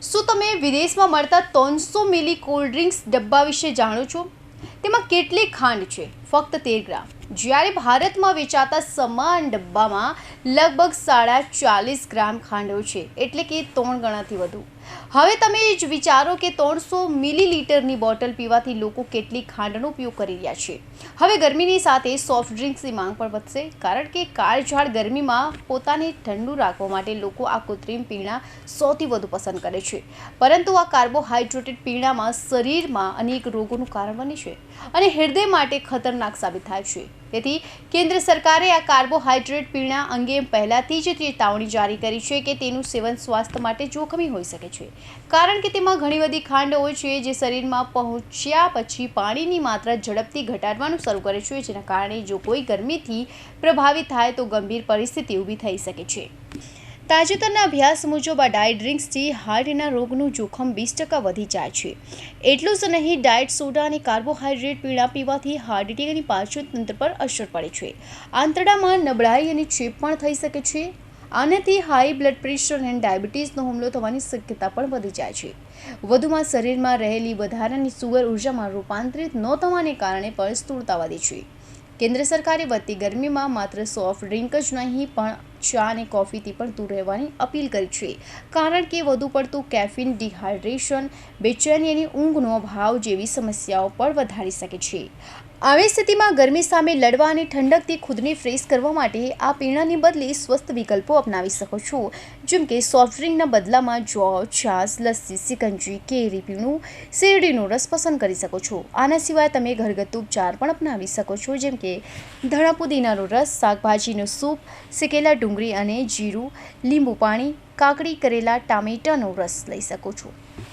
શું તમે વિદેશમાં મળતા 300 મિલી કોલ્ડ ડ્રિંક્સ ડબ્બા વિશે જાણો છો? તેમાં કેટલી ખાંડ છે? ફક્ત 13 ગ્રામ. જ્યારે ભારતમાં વેચાતા સમાન ડબ્બામાં લગભગ 40.5 ગ્રામ ખાંડ હોય છે, એટલે કે 3 ગણાથી વધુ. હવે તમે જ વિચારો કે 300 મિલીલીટરની બોટલ પીવાથી લોકો કેટલી ખાંડનો ઉપયોગ કરી રહ્યા છે. હવે ગરમીની સાથે સોફ્ટ ડ્રિંક્સની માંગ પણ વધશે, કારણ કે કાળઝાળ ગરમીમાં પોતાને ઠંડુ રાખવા માટે લોકો આ કૃત્રિમ પીણા સૌથી વધુ પસંદ કરે છે. પરંતુ આ કાર્બોહાઈડ્રેટેડ પીણામાં શરીરમાં અનેક રોગોનું કારણ બને છે અને હૃદય માટે ખતરનાક સાબિત થાય છે. તેથી કેન્દ્ર સરકારે આ કાર્બોહાઈડ્રેટ પીણા અંગે પહેલાથી જ ચેતવણી જારી કરી છે કે તેનું સેવન સ્વાસ્થ્ય માટે જોખમી હોઈ શકે છે, કારણ કે તેમાં ઘણી બધી ખાંડ હોય છે જે શરીરમાં પહોંચ્યા પછી પાણીની માત્રા ઝડપથી ઘટાડવાનું શરૂ કરે છે, જેના કારણે જો કોઈ ગરમીથી પ્રભાવિત થાય તો ગંભીર પરિસ્થિતિ ઊભી થઈ શકે છે. તાજેતરના અભ્યાસ મુજબ આ ડાયટ ડ્રિંક્સથી હાર્ટના રોગનું જોખમ 20% વધી જાય છે. એટલું જ નહીં, ડાયટ સોડા અને કાર્બોહાઈડ્રેટ પીણા પીવાથી હાર્ટ એટેક અને પાચન તંત્ર પર અસર પડે છે. આંતરડામાં નબળાઈ અને ચેપ પણ થઈ શકે છે. આનાથી હાઈ બ્લડ પ્રેશર અને ડાયાબિટીસનો હુમલો થવાની શક્યતા પણ વધી જાય છે. વધુમાં શરીરમાં રહેલી વધારાની સુગર ઉર્જામાં રૂપાંતરિત ન થવાને કારણે પણ સ્થૂળતા વધે છે. કેન્દ્ર સરકારે વધતી ગરમીમાં માત્ર સોફ્ટ ડ્રિંક જ નહીં પણ ચા અને કોફીથી પણ દૂર રહેવાની અપીલ કરી છે, કારણ કે વધુ પડતું કેફીન ડિહાઇડ્રેશન, બેચેની અને ઊંઘનો અભાવ જેવી સમસ્યાઓ પણ વધારી શકે છે. આવી સ્થિતિમાં ગરમી સામે લડવા અને ઠંડકથી ખુદને ફ્રેશ કરવા માટે આ પીણાને બદલે સ્વસ્થ વિકલ્પો અપનાવી શકો છો, જેમ કે સોફ્ટ ડ્રિંકના બદલામાં છાશ, લસ્સી, સિકંજી, કેરી પીણું, શેરડીનો રસ પસંદ કરી શકો છો. આના સિવાય તમે ઘરગથ્થુ ઉપચાર પણ અપનાવી શકો છો, જેમ કે ધણા પુદીનાનો રસ, શાકભાજીનો સૂપ, શેકેલા ડુંગળી અને જીરું, લીંબુ પાણી, કાકડી, કરેલા, ટામેટાનો રસ લઈ શકો છો.